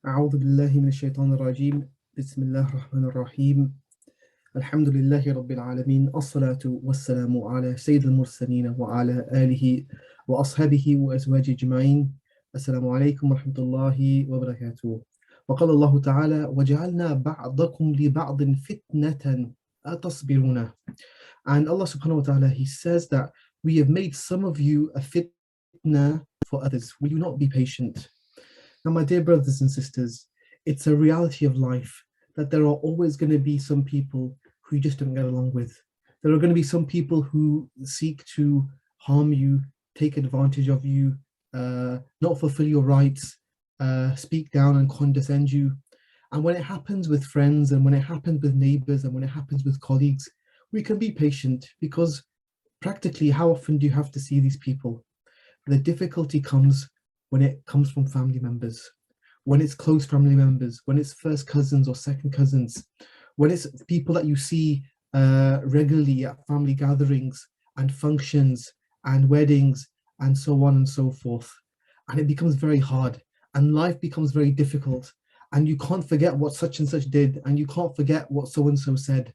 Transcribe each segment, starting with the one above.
أعوذ بالله من الشيطان الرجيم بسم الله الرحمن الرحيم الحمد لله رب العالمين الصلاة والسلام على سيد المرسلين وعلى آله وأصحابه وأزواجه أجمعين السلام عليكم ورحمة الله وبركاته وقال الله تعالى وجعلنا بعضكم لبعض فتنة أتصبرون. And Allah subhanahu wa ta'ala, He says that we have made some of you a fitna for others. Will you not be patient? Now, my dear brothers and sisters, it's a reality of life that there are always going to be some people who you just don't get along with. There are going to be some people who seek to harm you, take advantage of you, not fulfill your rights, speak down and condescend you. And when it happens with friends, and when it happens with neighbors, and when it happens with colleagues, we can be patient, because practically, how often do you have to see these people? The difficulty comes when it comes from family members, when it's close family members, when it's first cousins or second cousins, when it's people that you see regularly at family gatherings and functions and weddings and so on and so forth. And it becomes very hard, and life becomes very difficult, and you can't forget what such and such did, and you can't forget what so and so said.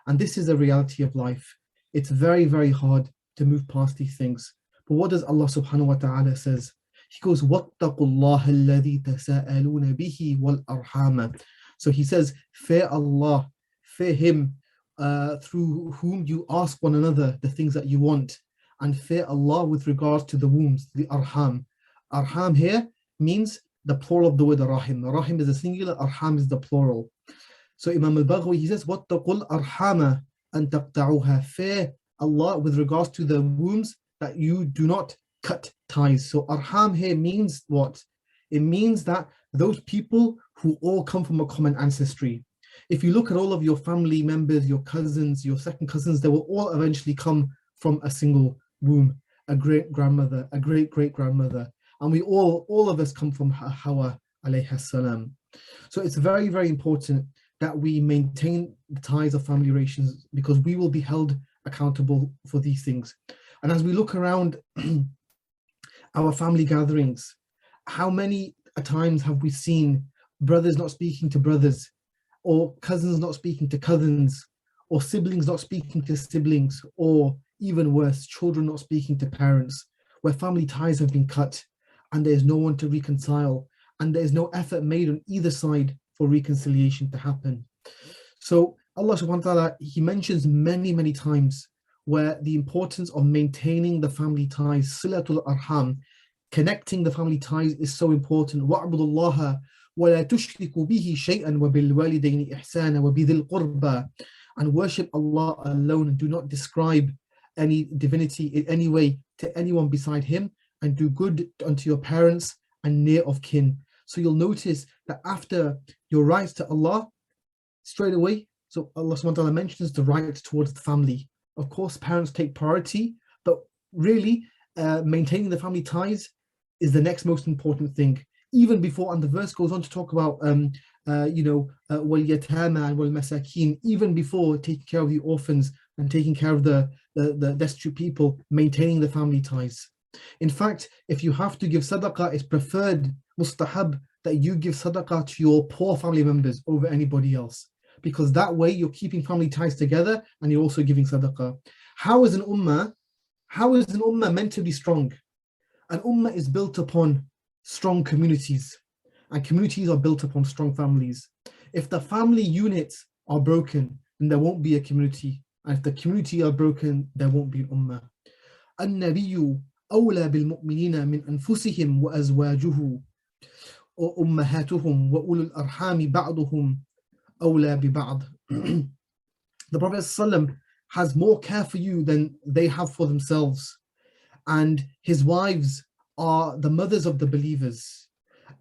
And this is a reality of life. It's very, very hard to move past these things. But what does Allah subhanahu wa ta'ala says? He goes, وَاتَّقُوا اللَّهَ الَّذِي تَسَاءَلُونَ بِهِ وَالْأَرْحَامَ. So he says, fear Allah, fear Him, through whom you ask one another the things that you want, and fear Allah with regards to the wombs, the arham. Arham here means the plural of the word rahim. Rahim is the singular, arham is the plural. So Imam al-Baghawi, he says, وَاتَّقُوا الْأَرْحَامَ أَن تَقْطَعُوهَا. Fear Allah with regards to the wombs, that you do not cut ties. So arham here means what? It means that those people who all come from a common ancestry. If you look at all of your family members, your cousins, your second cousins, they will all eventually come from a single womb, a great grandmother, a great great grandmother. And we all of us come from Hawa alayhi salam. So it's very, very important that we maintain the ties of family relations, because we will be held accountable for these things. And as we look around our family gatherings, how many times have we seen brothers not speaking to brothers, or cousins not speaking to cousins, or siblings not speaking to siblings, or even worse, children not speaking to parents, where family ties have been cut and there's no one to reconcile, and there's no effort made on either side for reconciliation to happen. So Allah subhanahu wa ta'ala, He mentions many, many times where the importance of maintaining the family ties, silatul arham, connecting the family ties, is so important. وَاعْبُدُوا اللَّهَ وَلَا تُشْرِكُوا بِهِ شَيْئًا وَبِالْوَالِدَيْنِ إِحْسَانًا وَبِذِي الْقُرْبَى. And worship Allah alone, and do not describe any divinity in any way to anyone beside Him, and do good unto your parents and near of kin. So you'll notice that after your rights to Allah, straight away, so Allah subhanahu wa ta'ala mentions the rights towards the family. Of course, parents take priority, but really maintaining the family ties is the next most important thing. Even before, and the verse goes on to talk about, وَالْيَتَامَى and وَالْمَسَاكِينَ, even before taking care of the orphans and taking care of the destitute people, maintaining the family ties. In fact, if you have to give sadaqah, it's preferred, mustahab, that you give sadaqah to your poor family members over anybody else, because that way you're keeping family ties together and you're also giving sadaqah. How is an ummah meant to be strong? An ummah is built upon strong communities, and communities are built upon strong families. If the family units are broken, then there won't be a community, and if the community are broken, there won't be an ummah. النبي أولى بالمؤمنين من أنفسهم وأزواجه وأمهاتهم وأولو الأرحام بعضهم أولى ببعض. The Prophet ﷺ has more care for you than they have for themselves, and his wives are the mothers of the believers,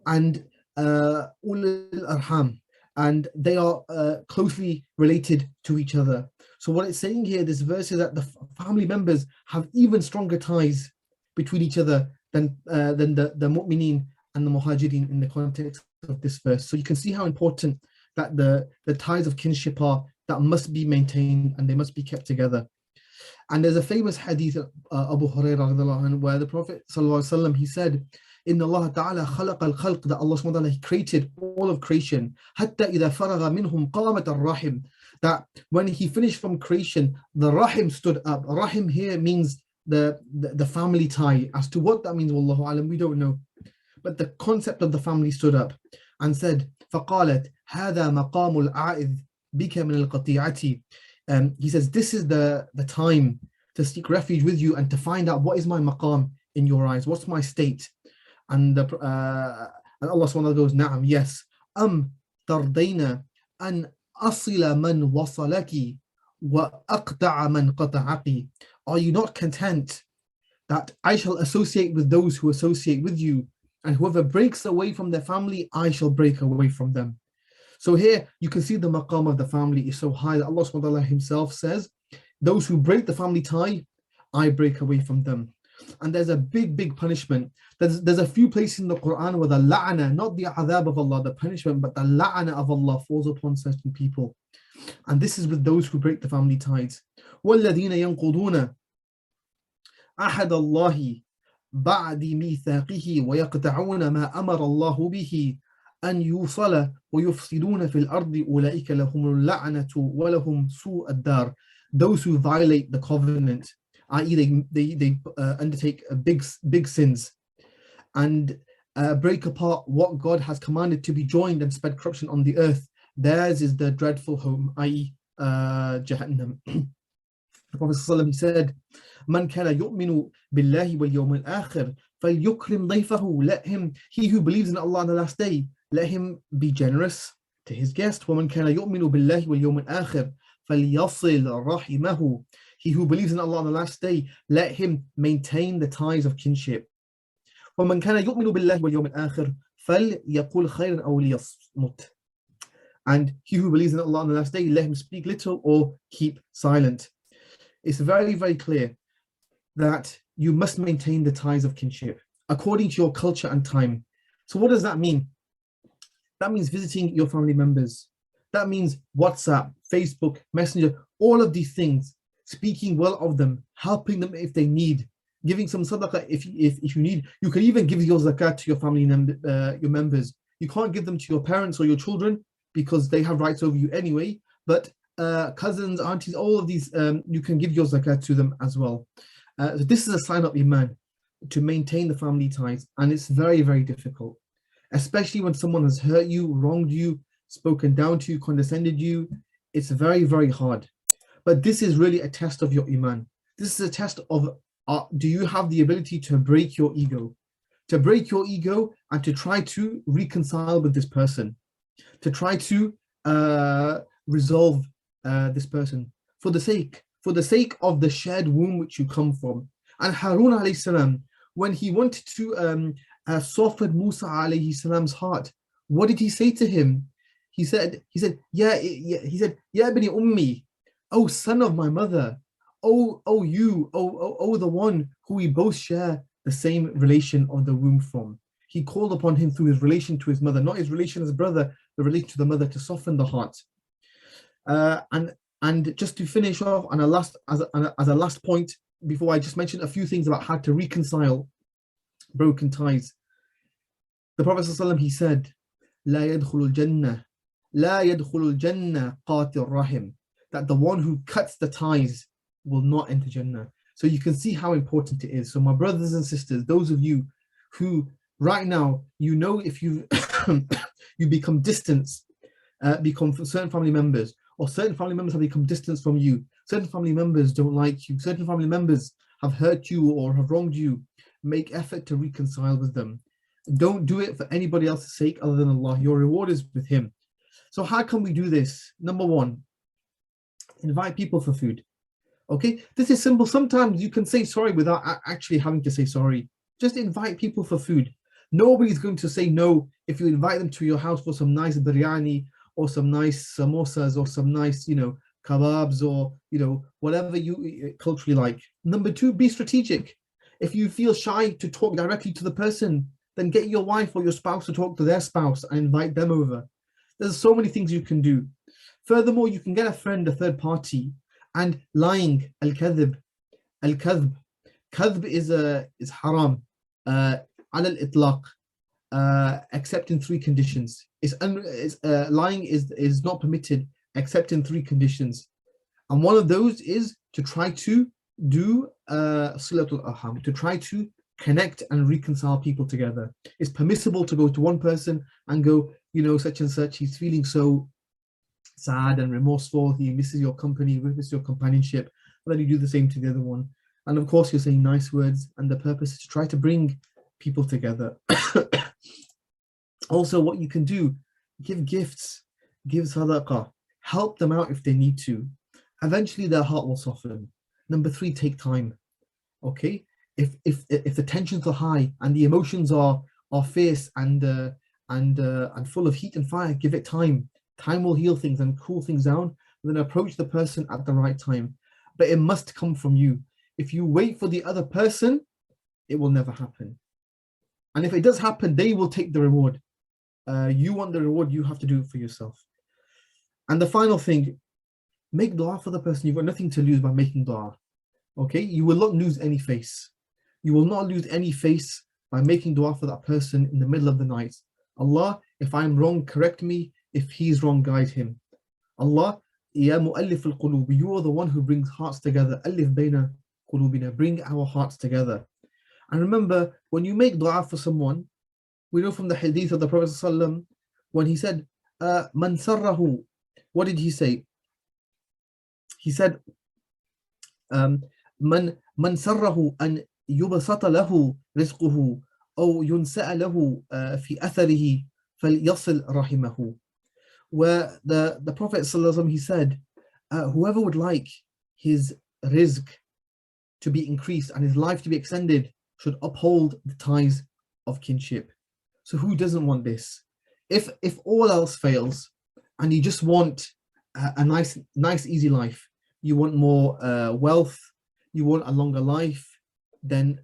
and ulul arham, and they are closely related to each other. So what it's saying here, this verse, is that the family members have even stronger ties between each other than the mu'mineen and the muhajirin in the context of this verse. So you can see how important that the ties of kinship are, that must be maintained and they must be kept together. And there's a famous hadith, Abu Hurairah, where the Prophet ﷺ, he said, إن الله تعالى خلق الخلق, that Allah subhanahu wa ta'ala, He created all of creation. حتى إذا فرغ منهم قامت الرحم, that when He finished from creation, the rahim stood up. Rahim here means the family tie. As to what that means, wallahu alam, we don't know. But the concept of the family stood up and said, فقالت هذا مقام العائذ بك من القطيعة. He says, this is the time to seek refuge with you and to find out what is my maqam in your eyes, what's my state. And Allah subhanahu goes, na'am, yes. ترضين أن أصل من وصلك وأقطع من قطعك. Are you not content that I shall associate with those who associate with you, and whoever breaks away from their family, I shall break away from them. So here you can see the maqam of the family is so high that Allah subhanahu wa ta'ala Himself says, those who break the family tie, I break away from them. And there's a big punishment. There's a few places in the Qur'an where the la'ana, not the adhab of Allah, the punishment, but the la'ana of Allah falls upon certain people. And this is with those who break the family ties. وَالَّذِينَ يَنْقُضُونَ أَحَدَ اللَّهِ بَعْدِ مِيثَاقِهِ وَيَقْطَعُونَ مَا أَمَرَ اللَّهُ بِهِ أَنْ يُوصَلَ وَيُفْسِدُونَ فِي الْأَرْضِ أُولَئِكَ لَهُمُ اللَّعْنَةُ وَلَهُمْ سُوءُ الدَّارِ. Those who violate the covenant, i.e. they undertake big sins and break apart what God has commanded to be joined and spread corruption on the earth, theirs is the dreadful home, i.e. Jahannam. The Prophet ﷺ, he said, Man kana yu'minu billahi wal yawmil akhir falyukrim dayfahu. Let him, he who believes in Allah on the last day, let him be generous to his guest. وَمَنْ كَانَ يُؤْمِنُ بِاللَّهِ وَالْيَوْمِ الْآخِرِ فَلْيَصِلْ رَحِمَهُ. He who believes in Allah on the last day, let him maintain the ties of kinship. وَمَنْ كَانَ يُؤْمِنُ بِاللَّهِ وَالْيَوْمِ الْآخِرِ فَلْيَقُلْ خَيْرًا أَوْ لِيَصْمُتْ. And he who believes in Allah on the last day, let him speak little or keep silent. It's very clear that you must maintain the ties of kinship according to your culture and time. So what does that mean? That means visiting your family members. That means WhatsApp, Facebook, Messenger, all of these things, speaking well of them, helping them if they need, giving some sadaqah if you need. You can even give your zakat to your family your members. You can't give them to your parents or your children because they have rights over you anyway, but cousins, aunties, all of these, you can give your zakat to them as well. So this is a sign of iman, to maintain the family ties, and it's very difficult, especially when someone has hurt you, wronged you, spoken down to you, condescended you. It's very hard. But this is really a test of your iman. This is a test of do you have the ability to break your ego, and to try to reconcile with this person, to try to resolve this person for the sake of the shared womb which you come from. And Harun alayhi salam, when he wanted to soften Musa alayhi salam's heart, what did he say to him? He said, Ya ibni ummi, oh son of my mother, oh the one who we both share the same relation of the womb from. He called upon him through his relation to his mother, not his relation as brother, the relation to the mother, to soften the heart. And just to finish off on as a last point, before I just mention a few things about how to reconcile broken ties. The Prophet ﷺ, he said, لا يدخل الجنة قاطع الرحم, that the one who cuts the ties will not enter Jannah. So you can see how important it is. So my brothers and sisters, those of you who right now, you know, if you you become distant, from certain family members, or certain family members have become distant from you, certain family members don't like you, certain family members have hurt you or have wronged you, make effort to reconcile with them. Don't do it for anybody else's sake other than Allah. Your reward is with Him. So how can we do this? Number one, invite people for food. Okay, this is simple. Sometimes you can say sorry without actually having to say sorry. Just invite people for food. Nobody's going to say no if you invite them to your house for some nice biryani or some nice samosas or some nice, kebabs or, whatever you culturally like. Number two, be strategic. If you feel shy to talk directly to the person, then get your wife or your spouse to talk to their spouse and invite them over. There's so many things you can do. Furthermore, you can get a friend, a third party, and lying, al-kadhib. Kadhb is haram. على الإطلاق, except in three conditions. Lying is not permitted except in three conditions. And one of those is to try to do silatul arham, to try to connect and reconcile people together. It's permissible to go to one person and go, such and such, he's feeling so sad and remorseful, he misses your company, misses your companionship, and then you do the same to the other one. And of course, you're saying nice words, and the purpose is to try to bring people together. Also, what you can do, give gifts, give sadaqah, help them out if they need to. Eventually, their heart will soften. Number 3, take time. Okay, if the tensions are high and the emotions are fierce and full of heat and fire, give it time. Time will heal things and cool things down. And then approach the person at the right time. But it must come from you. If you wait for the other person, it will never happen. And if it does happen, they will take the reward. You want the reward, you have to do it for yourself. And the final thing, make dua for the person. You've got nothing to lose by making dua. Okay, you will not lose any face. You will not lose any face by making dua for that person in the middle of the night. Allah, if I'm wrong, correct me. If he's wrong, guide him. Allah, Ya mu'allif al-qulub, you are the one who brings hearts together. Alif bayna qulubina, bring our hearts together. And remember, when you make dua for someone, we know from the hadith of the Prophet ﷺ, when he said, Man sarrahu, what did he say? He said, Man sarrahu an yubasata lahu rizquhu, أو ينسأ له في أثره فليصل رحمه. Where the Prophet ﷺ, he said, whoever would like his rizq to be increased and his life to be extended should uphold the ties of kinship. So who doesn't want this? If all else fails and you just want a nice easy life, you want more wealth, you want a longer life, then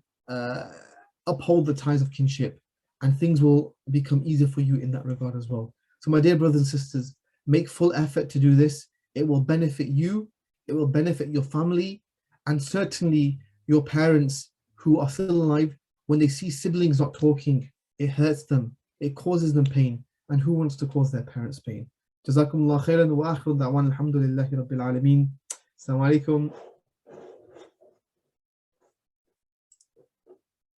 uphold the ties of kinship and things will become easier for you in that regard as well. So my dear brothers and sisters, make full effort to do this. It will benefit you, it will benefit your family, and certainly your parents who are still alive. When they see siblings not talking, it hurts them, it causes them pain, and who wants to cause their parents pain? Jazakumullah khairan wa akhiru da'wan alhamdulillahi rabbil alameen. Assalamu alaikum